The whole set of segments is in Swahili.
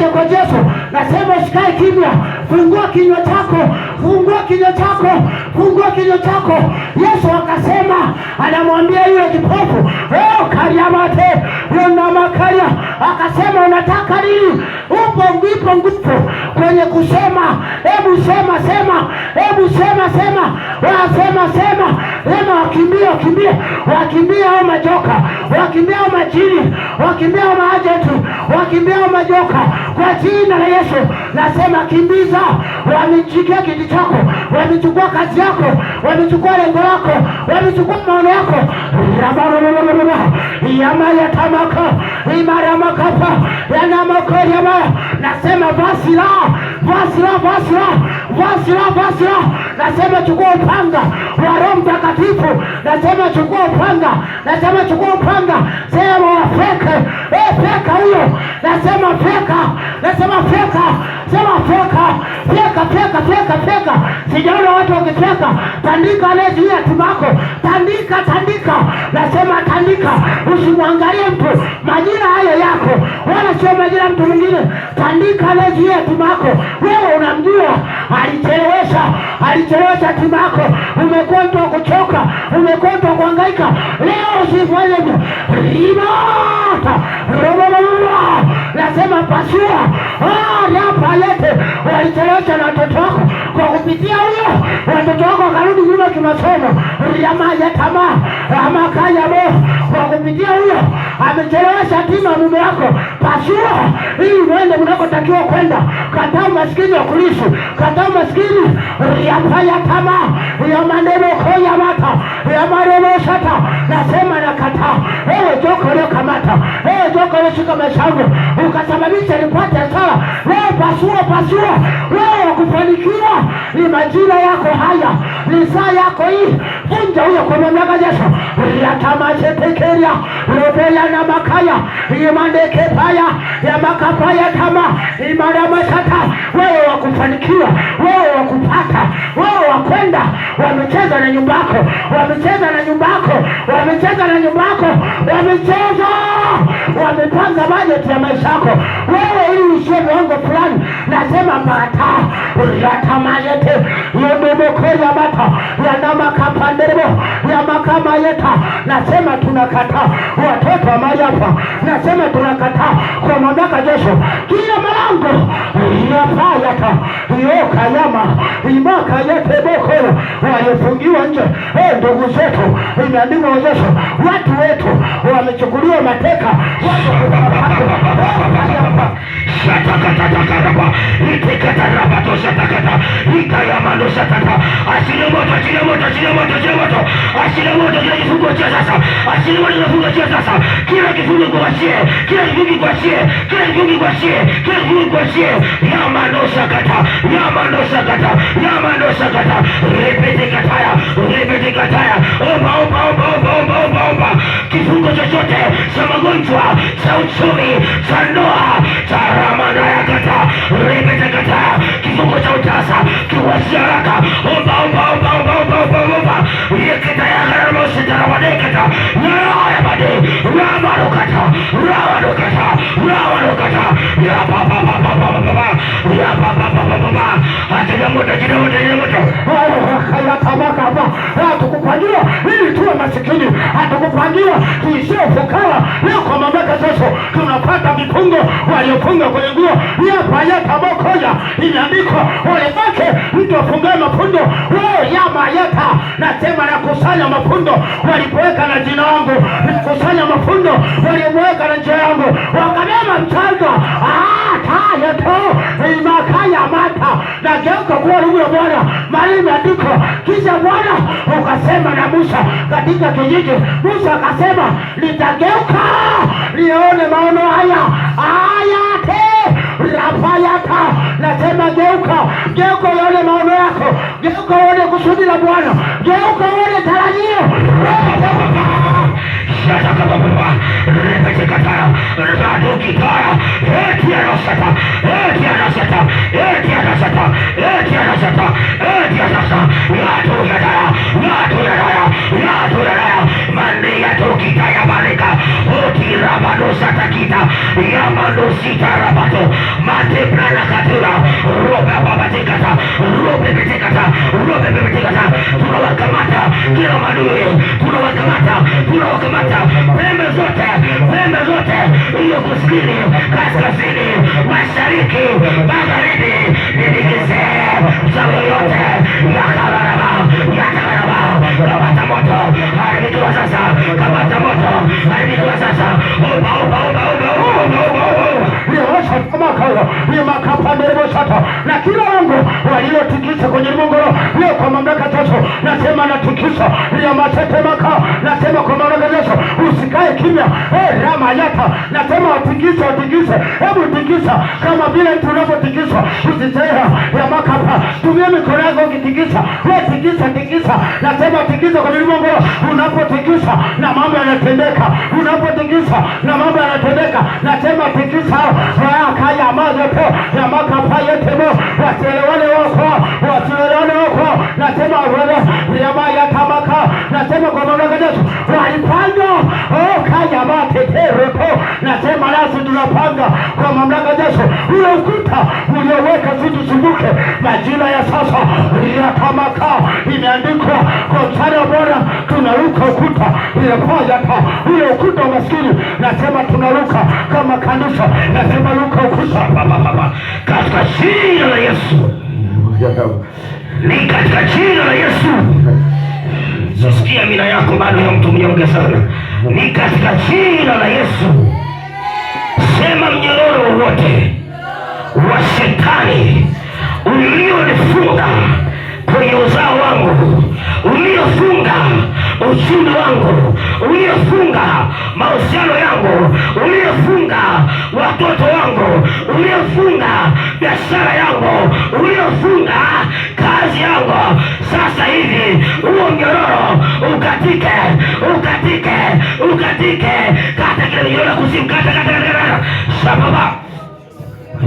nje kwa Yesu. Nasema usikae kimya, fungua kinywa chako, fungua kinywa chako, fungua kinywa chako. Yesu akasema, anamwambia yule kipofu, kariamate yona makaria, akasema unataka nini? Upo nguvu kwenye kusema. Hebu sema, hebu sema, wakimbia hao majoka, wakimbia hao majini, wakimbia hao maajenti, wakimbia hao majoka kwa jina la Yesu. Nasema kimbiza. Wamechikia kiti chako, wamechukua kazi yako, wamechukua lengo lako, wamechukua maono yako. Yamaya tamaka imara makapa yanamakori yamaya. Nasema vasila. Nasema chukua upanga wa Roho Mtakatifu. Nasema chukua upanga. Sema wafeke. Feka huyo. Nasema feka. Sijaona watu wakifeka. Tandika anayezuia timako. Tandika. Nasema tandika. Usimwangalie mtu majina hayo yako, wala sio majina mtu mwingine. Tandika anayezuia timako. Wewe unamjua, alichelewesha timako. Umekuwa mtu wa kuchoka, umekuwa mtu wa kuhangaika. Leo usifanye rimata. Nasema pasua. Napalete. Walichelewesha na watoto wako. Kwa kupitia huyo, watoto wako wakarudi nyuma kimasomo. Yamaya tamaa, amakaya mo. Kwa kupitia huyo, amechelewesha tima mume wako. Pasua ili uende unakotakiwa kwenda. Kataa maskini wa kulishi, kataa maskini. Yapaya tamaa, yamanemo koya mata, yamaremo shata. Nasema nakataa. Ewe joka leo kamata, ewe joka leo shika mashango, ukasababisha nipate hasara. Leo pasua. Leo wakufanikiwa ni majira yako haya, ni saa yako hii. Vunja huyo kwa mamlaka Yesu. Yatamashe tekeria, robeya na makaya, imandeke paya, ya makapaya tama, imara mashata. Wewe wakufanikiwa, wewe wakupata, wewe wakwenda. Wamecheza na nyumba yako, wamepanga bajeti ya maisha yako. Wewe ili ushie viwango fulani, nasema mata. Yatamayete, yodomokoya mata, yanamakapandebo, yamakamayeta. Nasema tunakataa watoto wa Mariafa. Nasema tunakataa kwa mamlaka Yesu. Kila malango inafayata yokayama imakayete boko waliofungiwa nje. Ndugu zetu, imeandikwa Yesu, watu wetu wamechukuliwa mateka. Shatakatakaraba itekatarabato shatakata ikayamano shatata. Asile moto kifungo cha sasa. Kila kifungo kuachie. Yamano sakata. Repete kataya. Omba. Kifungo chochote cha magonjwa, cha uchumi, cha ndoa, cha ramana ya kata. Repete kataya. Kifungo cha utasa, kiwasi haraka. Omba. Yeketa ya garamo sitarawadekata. Nyaya bade. Ramarokata. Ya papa. Atina moto. Hatukupangiwa ili tuwe masikini, hatukupangiwa tuishie ufukara. Leo kwa mamlaka Yesu tunapata vifungo waliofunga kwenye nguo. Yapayata mokoja imeandikwa olebake mtu afungaye mafundo. Wewe yamayata. Nasema nakusanya mafundo walipoweka na jina langu, nakusanya mafundo walipoweka na njia yangu. Wakabema mchanga tayato imakaya mata. Nageuka kuwa rungu ya Bwana. Mali imeandikwa. Kisha Bwana ukasema na Musa katika kijiji. Musa akasema nitageuka nione maono haya. Ayate rapayata. Nasema geuka uone maono yako. Geuka uone kusudi la Bwana. Geuka uone tarajio. Shatakababa repete katara rado kitara etianasata. Yatoyaraya mande yatokitaya bareka otirabado satakita yamando sitarabato. kaskazini, mashariki, magharibi, nitikise mchawi yote yakabaraba, kamata moto, haribikiwa sasa, kamata moto, haribikiwa sasa, na kila lango waliotikisa kwenye mongoro leo kwa mamlaka Yesu, nasema natikisa ya matete maka, nasema kwa mamlaka Yesu, usikae kimya. Rama yata, nasema watikisa, hebu tikisa kama vile tunavyotikisa, usisema ya makapa, tumia mikono yako ukitikisa, wewe tikisa, nasema tikisa kwa mongoro, unapotikisa na mambo yanatendeka, unapotikisa na mambo yanatendeka, nasema tikisa kaya mazo po ya makapa yote mo, wasielewane wako, nasema wale ya maya tamaka, nasema kwa mamlaka Yesu, walipanga kaya matetero po, nasema nasi tunapanga kwa mamlaka Yesu, ule ukuta ulioweka tusumbuke majira ya sasa ya tamaka, imeandikwa kwa mstari wa Bwana, tunaruka ukuta ile paja ta ule ukuta maskini, nasema tunaruka kama kanisa, nasema ruka ukuta katika jina la Yesu, ni katika jina la Yesu. Sikia mina yako bado ya mtu mnyonge sana, ni katika jina la Yesu. Sema mnyororo wote wa shetani ulionifunga kwenye uzao wangu, uliofunga uchumi wangu, uliofunga mahusiano yangu, uliofunga watoto wangu, uliofunga biashara yangu, uliofunga kazi yangu, sasa hivi huo mnyororo ukatike, kata kile mnyororo kusimu, kata sababa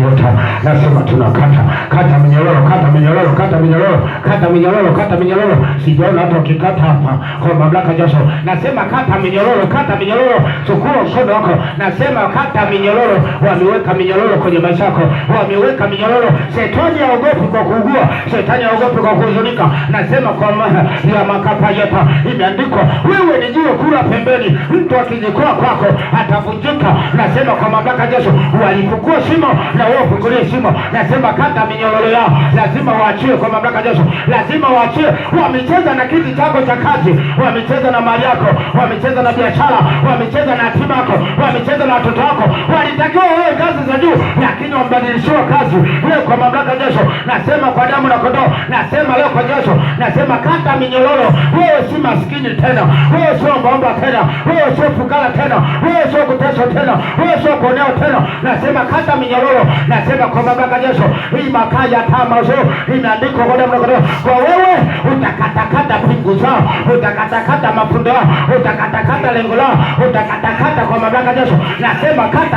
yote, nasema tunakata minyororo, sijaona hata ukikata hapa kwa mamlaka Yesu, nasema kata minyororo, chukua mkono wako, nasema kata minyororo, wameweka minyororo kwenye maisha yako, wameweka minyororo, shetani haogopi kwa kuugua, shetani haogopi kwa kuhuzunika, nasema kwa ya makapa yote, imeandikwa wewe ni jiwe kula pembeni, mtu akijikoa kwako atavunjika, nasema kwa mamlaka Yesu, walifukua shimo na wewe ufungulie shimo, nasema kata minyororo yao, lazima waachie kwa mamlaka Yesu, lazima waachie. Wamecheza na kiti chako cha kazi, wamecheza na mali yako, wamecheza na biashara, wamecheza na hatima yako, wamecheza na watoto wako, walitakiwa wewe kazi za juu, lakini wambadilishiwa kazi. Leo kwa mamlaka Yesu, nasema kwa damu na kondoo, nasema leo kwa Yesu, nasema kata minyororo. Wewe si maskini tena, wewe sio ombaomba tena, wewe sio fukara tena, wewe sio kuteswa tena, wewe sio kuonewa tena, nasema kata minyororo, nasema kwa mamlaka Yesu, hii makaya tamazo imeandikwa kwa damu na kondoo, kwa wewe utakatakata pingu zao, utakatakata mafundo yao, utakatakata lengo lao, utakatakata kwa mamlaka Yesu, nasema kata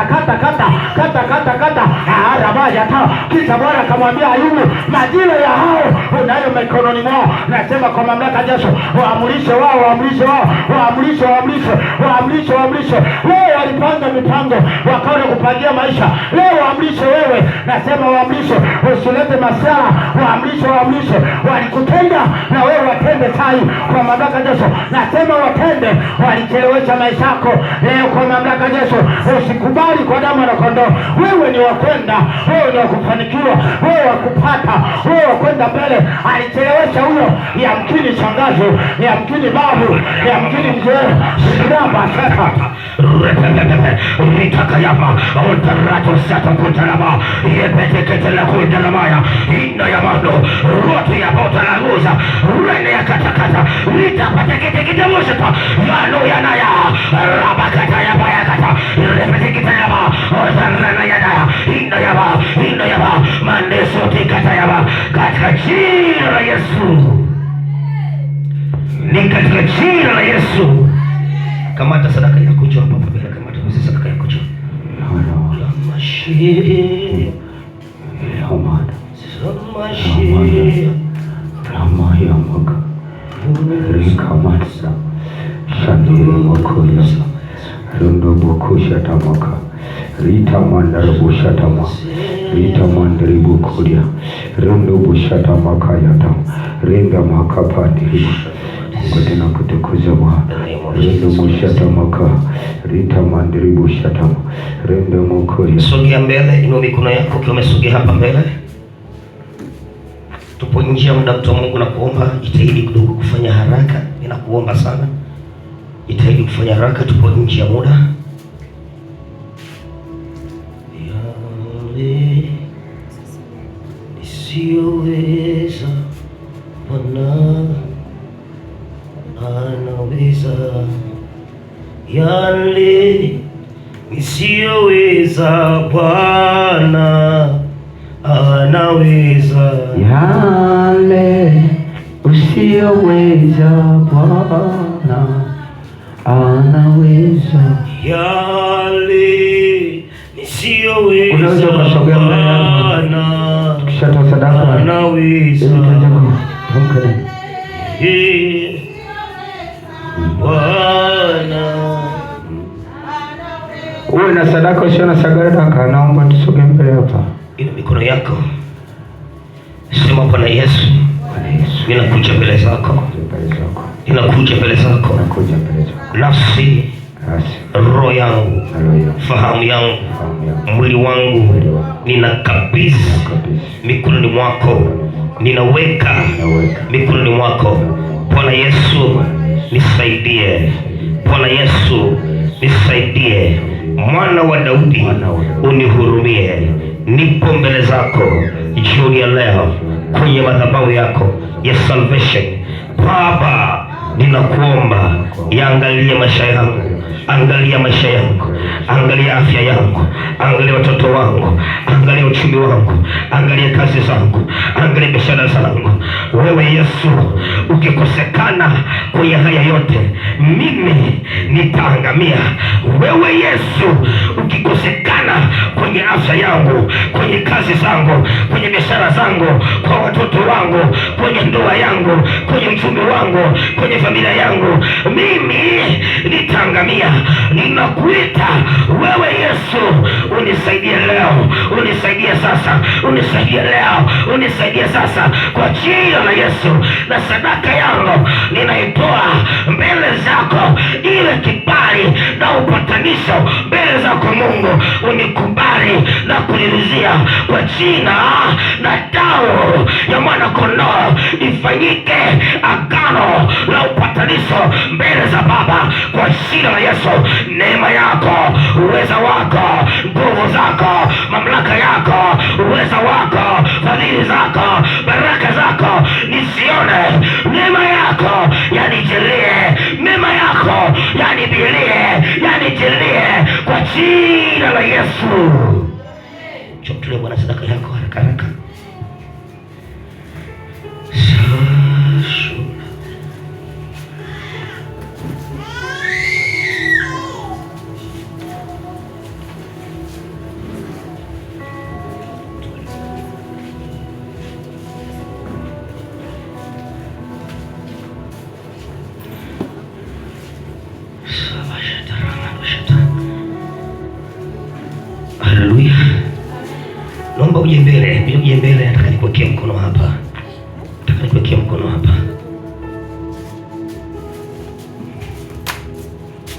arabaya ta. Kisha Bwana akamwambia Ayubu, majira ya hao unayo mikononi mwao, nasema kwa mamlaka Yesu, waamrishe wewe. Walipanga mipango wakaona kupangia maisha, leo waamrishe wewe, nasema waamrishe, usilete masara, waamrishe, walikutenda na wewe watende sai kwa mamlaka Yesu, nasema watende, walichelewesha maisha yako, leo kwa mamlaka Yesu, usikubali kwa damu na kondoo. Wewe ni wakwenda, wewe ni wakufanikiwa, wewe wakupata, wewe wakwenda mbele. Alichelewesha huyo, yamkini shangazi, yamkini babu, yamkini mzee, shiramba sasa Ritakayama, Ontarato Sata Kutarama, Yepeteketela Kudalamaya, Inda Yamando, Rotu ya Bota la Luza, Rene ya Katakata, Rita Patekete Moshata, Yano Yanaya, Rabakata Yabayakata, Repeteketa Yama, Otarana Yanaya, Inda Yama, Mandeso Tikata Yama, katika jina la Yesu. Ni katika jina la Yesu. Kamata sadaka yako juu hapa mbele, kamata mzee sadaka yako juu. Mashi. Hamada. Mashi. Ramaya maka. Rika matsa. Shandira makoya. Rundo bokusha tamaka. Rita mandara bushata ma. Rita mandari bukodia. Rundo bushata makaya tam. Ringa makapandi. Ngoja kutukuza Bwana. Rendo mushata maka. Rita mandribu shata. Rendo mukuri. Sogea mbele, inua mikono yako ukiwa umesogea hapa mbele. Tupo nje ya muda wa Mungu na kuomba, jitahidi kidogo kufanya haraka. Ninakuomba sana. Jitahidi kufanya haraka, tupo nje ya muda. Yale nisiyoweza Bwana anaweza, yale nisiyoweza Bwana anaweza, yale usiyoweza Bwana anaweza, yale nisiyoweza Bwana tukishatoa sadaka anaweza. Bwana uwe na sadaka usio na sadaka, naomba tusogee mbele hapa. Ina mikono yako, sema Bwana Yesu, ninakuja mbele zako, ninakuja mbele zako, nafsi, roho yangu, fahamu yangu, mwili wangu ninakabidhi mikononi mwako, ninaweka mikononi mwako. Bwana Yesu nisaidie, Bwana Yesu nisaidie, mwana wa Daudi unihurumie. Nipo mbele zako jioni ya leo kwenye madhabahu yako ya salvation. Baba, ninakuomba yaangalie maisha yangu, angalia maisha yangu, angalia afya yangu, angalia watoto wangu, angalia uchumi wangu, angalia kazi zangu, angalia biashara zangu. Wewe Yesu ukikosekana kwenye haya yote, mimi nitaangamia. Wewe Yesu ukikosekana kwenye afya yangu, kwenye kazi zangu, kwenye biashara zangu, kwa watoto wangu, kwenye ndoa yangu, kwenye uchumi wangu, kwenye familia yangu, mimi nitaangamia. Ninakuita wewe Yesu, unisaidie leo, unisaidie sasa, unisaidie leo, unisaidie sasa kwa jina la Yesu. Na sadaka yangu ninaitoa mbele zako, ile kibali na upatanisho mbele zako Mungu, unikubali na kuniruzia kwa jina na damu ya mwana kondoo, ifanyike agano la upatanisho mbele za Baba kwa jina la Yesu. Neema yako, uweza wako, nguvu zako, mamlaka yako, uweza wako, fadhili zako, baraka zako nisione. Neema yako yanijilie, neema yako yanibilie, yanijilie kwa jina la Yesu. Chotule Bwana sadaka yako haraka haraka. Haleluya. Naomba uje mbele, uje mbele. Nataka nikuwekee mkono hapa, nataka nikuwekee mkono hapa,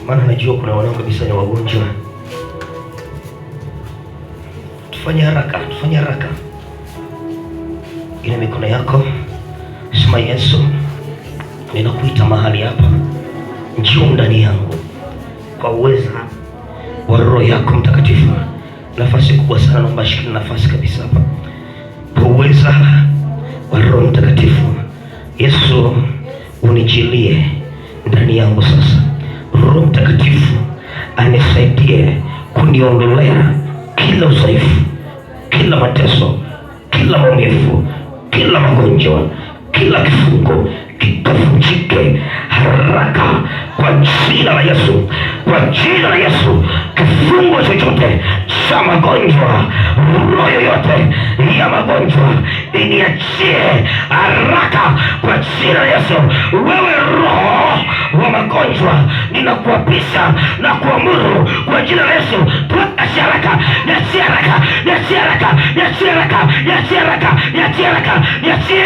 maana najua kuna wanao kabisa ni wagonjwa. Tufanye haraka, tufanye haraka. Ile mikono yako, sema Yesu, ninakuita mahali hapa, njoo ndani yangu kwa uweza wa Roho yako Mtakatifu. Nafasi kubwa sana, naomba shikilia nafasi kabisa hapa kwa uweza wa Roho Mtakatifu. Yesu, unijilie ndani yangu sasa. Roho Mtakatifu anisaidie kuniondolea kila udhaifu, kila mateso, kila maumivu, kila magonjwa, kila kifungo kikavunjike haraka kwa jina la Yesu, kwa jina la Yesu. Kifungo chochote cha magonjwa, roho yoyote ya magonjwa iniachie haraka kwa jina la Yesu. Wewe roho wa magonjwa, ninakuapisha na kuamuru kwa jina la Yesu, niachie haraka, niachie haraka, niachie haraka, niachie haraka, niachie haraka, niachie haraka, niachie.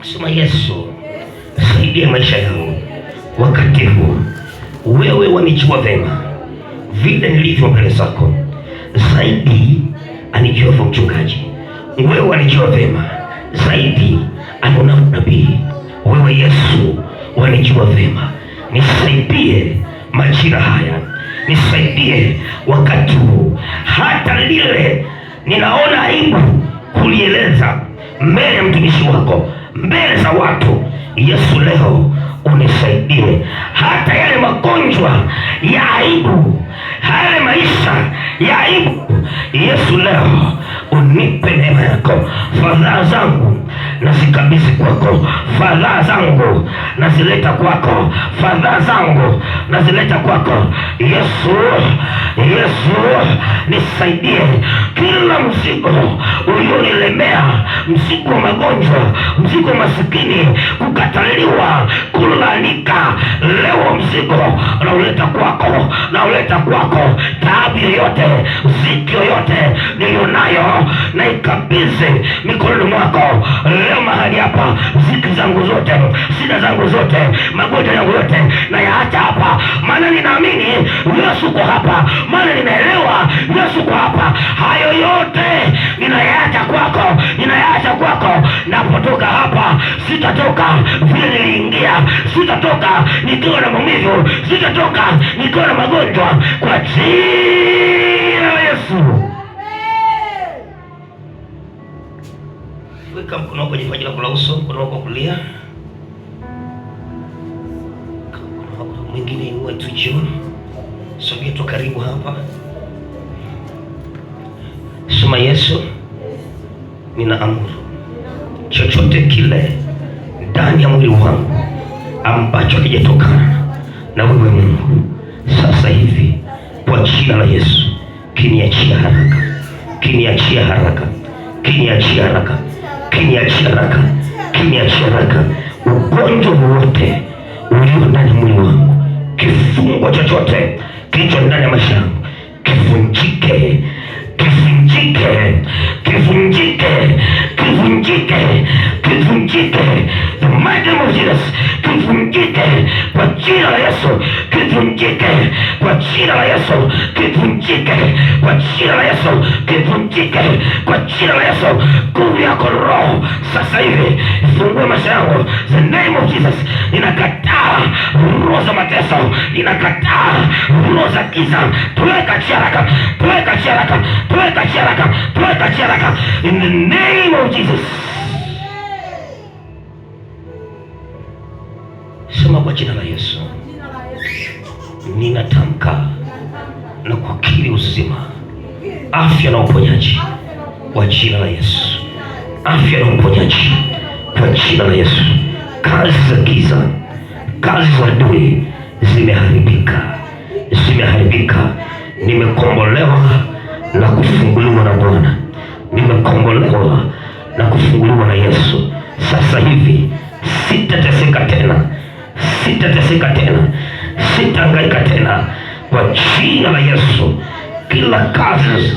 Sema Yesu, nisaidie maisha yangu wakati huu. Wewe wanijua vema vile nilivyo mbele zako, zaidi anijua mchungaji. Wewe wanijua vema zaidi anaona nabii. Wewe Yesu wanijua vema, nisaidie majira haya, nisaidie wakati huu. Hata lile ninaona aibu kulieleza mbele ya mtumishi wako, mbele za watu, Yesu leo unisaidie. Hata yale magonjwa ya aibu, yale maisha ya aibu, Yesu leo unipe neema yako. Fadhaa zangu nazikabidhi kwako, fadhaa zangu nazileta kwako, fadhaa zangu nazileta kwako. Yesu, Yesu nisaidie. Kila mzigo ulionilemea, mzigo wa magonjwa, mzigo wa masikini, kukataliwa, kulanika, leo mzigo nauleta kwako, nauleta kwako. Taabu yoyote, ziki yoyote nilionayo na ikabidhi mikononi mwako leo. Mahali hapa, ziki zangu zote, shida zangu zote, magonjwa yangu yote na yaacha hapa, maana ninaamini Yesu uko hapa, maana ninaelewa Yesu uko hapa. Hayo yote ninayaacha kwako, ninayaacha kwako. Napotoka hapa, sitatoka vile niliingia, sitatoka nikiwa na maumivu, sitatoka nikiwa na magonjwa, kwa jina la Yesu. Weka mkono wako kwenye paji lako la uso, mkono wako kulia, mkono wako mwingine inua tu juu. Sogea tu karibu hapa. Sema, Yesu, ninaamuru chochote kile ndani ya mwili wangu ambacho kijatokana na wewe Mungu, sasa hivi kwa jina la Yesu kiniachia haraka, kiniachia haraka, kiniachia haraka, kiniachia haraka, kiniachia haraka. Ugonjwa wote ulio ndani ya mwili wangu, kifungo chochote kilicho ndani ya maisha yangu, kivunjike, kivunjike, kivunjike, kivunjike, kivunjike. The mighty name of Jesus, kivunjike kwa jina la Yesu, kivunjike kwa jina la Yesu, kivunjike kwa jina la Yesu, kivunjike kwa jina la Yesu. Nguvu yako Roho sasa hivi fungue maisha yangu. The name of Jesus, ninakataa roho za mateso, ninakataa roho za giza. Tuweka charaka, tuweka charaka, tuweka charaka, tuweka charaka in the name of Jesus. Sema, kwa jina la Yesu ninatamka na kukiri uzima, afya na uponyaji kwa jina la Yesu, afya na uponyaji kwa jina la Yesu. Kazi za giza, kazi za adui zimeharibika, zimeharibika. Nimekombolewa na kufunguliwa na Bwana, nimekombolewa na kufunguliwa na Yesu. Sasa hivi sitateseka tena, sitateseka tena, sitahangaika tena kwa jina la Yesu. Kila kazi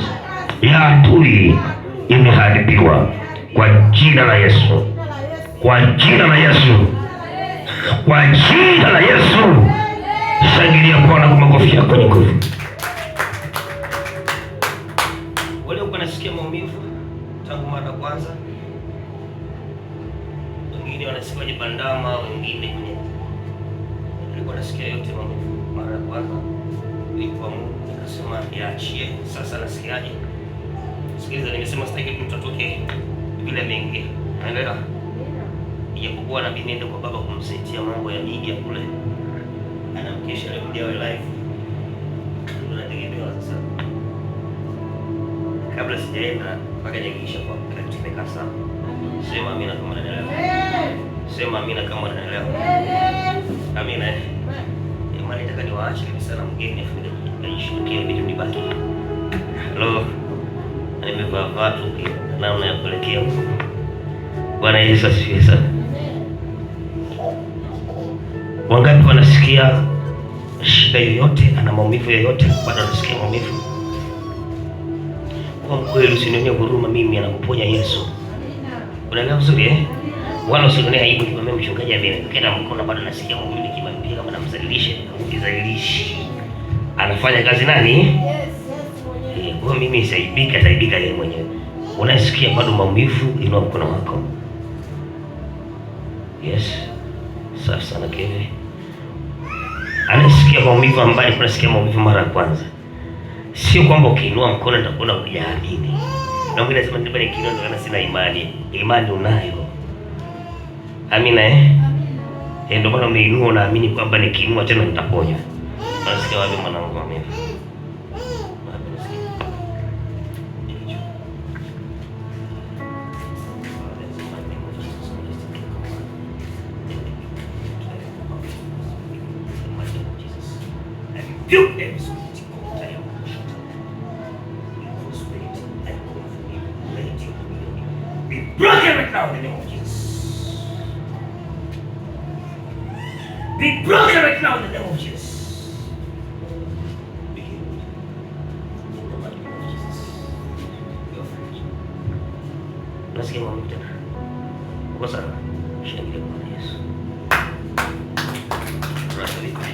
ya adui imeharibiwa kwa jina la Yesu, kwa jina la Yesu, kwa jina la Yesu. Shangilia Bwana kwa makofi yako kwenye nguvu. Wale uko nasikia maumivu tangu mara kwanza, wengine wanasikia kwenye bandama, wengine kwenye, nilikuwa nasikia yote maumivu mara ya kwanza, nilikuwa Mungu nikasema niachie. Sasa nasikiaje? Sikiliza, nimesema sitaki mtu atoke bila mengi, naelewa. Ijapokuwa nabii niende kwa baba kumsetia mambo ya media kule, anamkesha leo ndio live, tunategemewa sasa. Kabla sijaenda mpaka nihakikisha kwa kila kitu kimekaa sawa. Sema amina kama unanielewa. Sema amina kama unanielewa. Amina. Jamani, nataka niwaache kabisa na mgeni afike nishukie vitu nibaki. Hello. Nimevaa watu na unayapelekea. Bwana Yesu asifiwe sana. Wangapi wanasikia shida yoyote, ana maumivu yoyote, bado anasikia maumivu? Kwa kweli usinionee huruma, mimi anakuponya Yesu. Unaelewa vizuri eh? Wala usione aibu kimwambia mchungaji amekata mkono bado nasikia maumivu nikimwambia kama namzalilisha, uzalilishi. Anafanya kazi nani? Yes, Kwa mimi taibika yeye mwenyewe. Unasikia bado maumivu, inua mkono wako. Yes. Safi sana Kevin. Anasikia maumivu ambayo unasikia maumivu mara ya kwanza. Sio kwamba ukiinua mkono nitakuona hujaamini. Na mimi nasema ndipo nikiinua ndio sina imani. Imani unayo. Amina eh? Ndio maana umeinua unaamini kwamba nikiinua tena nitaponywa. Unasikia wapi mwanangu mimi? Be broken right now in the name of Jesus. Be broken right now in the name of Jesus. Be healed in the mighty name of Jesus. Your friend. Nasikia maumivu tena. Uko sawa? Shangilia kwa Yesu. Rasa vipi?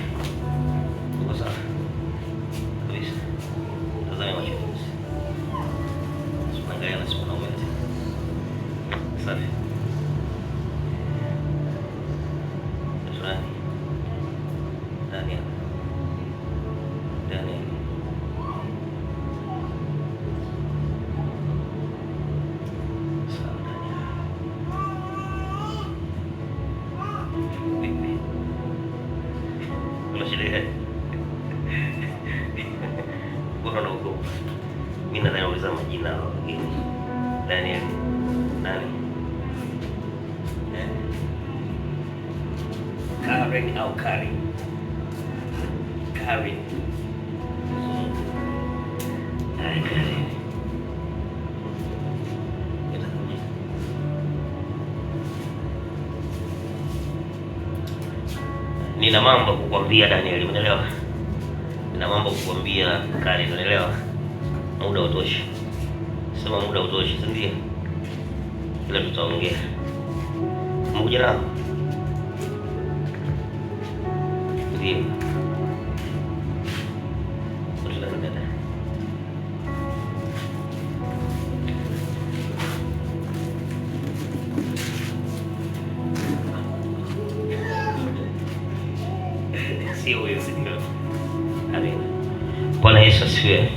Uko sawa? Kabisa. Tazama macho yangu. Usiangalie na simu na wewe. Safi. Daniel. Sawa Daniel. Vipi? Kuna shida gani? Bora na uko. Mimi nadhani nauliza majina wengine. Daniel. Nani? Karen au Karen? Karen. Hai Karen. Nina mambo kukwambia Daniel, unaelewa? Nina mambo kukwambia Karen, unaelewa? Muda utoshi. Sema muda utoshi, si ndio? Ila tutaongea. Mmoja nao. Ndio. Sio wewe, sio. Amen. Bwana Yesu asifiwe.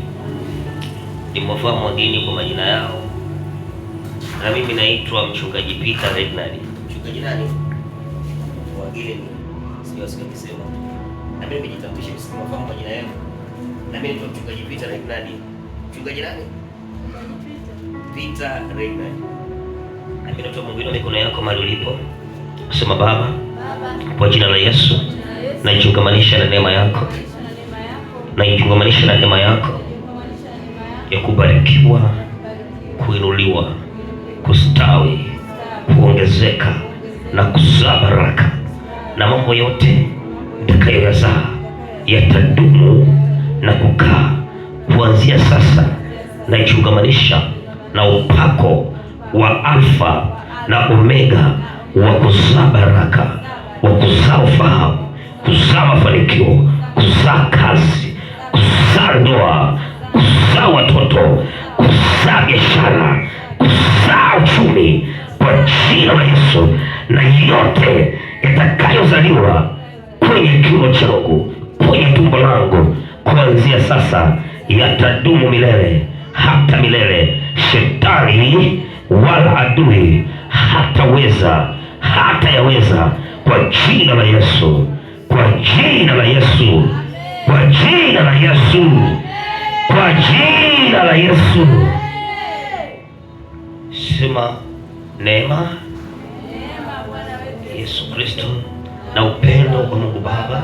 Nimewafahamu wageni kwa majina yao. Na mimi naitwa mchungaji Peter Regnard. Mchungaji nani? Wageni. Sio sikisema. Na mimi nijitambulishe msimafahamu majina yao. Na mimi naitwa mchungaji Peter Regnard. Mchungaji nani? Peter Regnard. Na mimi naitwa Mungu, mikono yako mahali ulipo. Sema Baba, kwa jina la Yesu, najiungamanisha na neema yako. Najiungamanisha na neema yako ya kubarikiwa, kuinuliwa, kustawi, kuongezeka na kuzaa baraka, na mambo yote nitakayoyazaa yatadumu na kukaa kuanzia sasa. Najiungamanisha na upako wa Alfa na Omega wa kuzaa baraka, wa kuzaa ufahamu, kuzaa mafanikio, kuzaa kazi, kuzaa ndoa, kuzaa watoto, kuzaa biashara, kuzaa uchumi kwa jina la Yesu. Na yote yatakayozaliwa kwenye kiuno changu, kwenye tumbo langu, kuanzia sasa yatadumu milele hata milele. Shetani wala adui hatayaweza, kwa jina la Yesu, kwa jina la Yesu, kwa jina la Yesu, kwa jina la Yesu. Sema neema Yesu Kristo na upendo wa Mungu Baba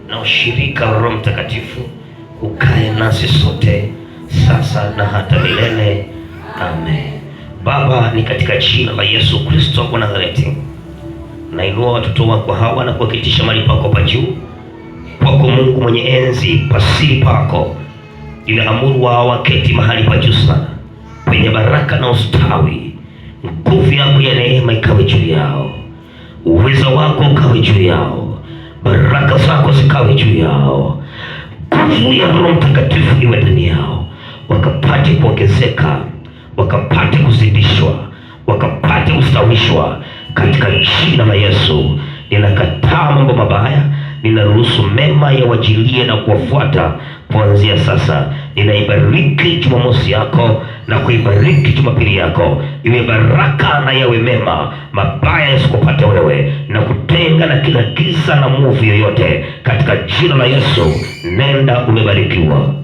na ushirika wa Roho Mtakatifu ukae nasi sote sasa na hata milele. Amen. Baba, ni katika jina la Yesu Kristo wa Nazareti, nainua watoto wako hawa na kuwaketisha mahali pako pa juu kwako Mungu mwenye enzi, pasiri pako. Ninaamuru wao waketi mahali pa juu sana penye baraka na ustawi. nguvu yako ya neema ikawe juu yao, uwezo wako ukawe juu yao, baraka zako zikawe juu yao, nguvu ya Roho Mtakatifu iwe ndani yao, wakapate kuongezeka, wakapate kuzidishwa, wakapate kustawishwa katika jina la Yesu. Ninakataa mambo mabaya, ninaruhusu mema yawajilie na kuwafuata kuanzia sasa. Ninaibariki Jumamosi yako na kuibariki Jumapili yako, iwe baraka na yawe mema, mabaya yasikupate wewe, na kutenga na kila giza na mwovu yoyote katika jina la Yesu. Nenda umebarikiwa.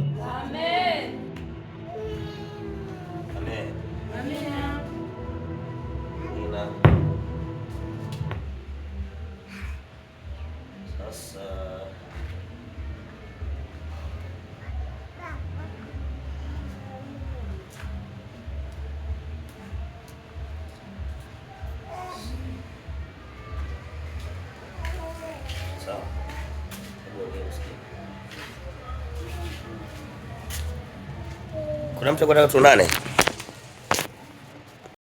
Kuna mtu anataka tuonane?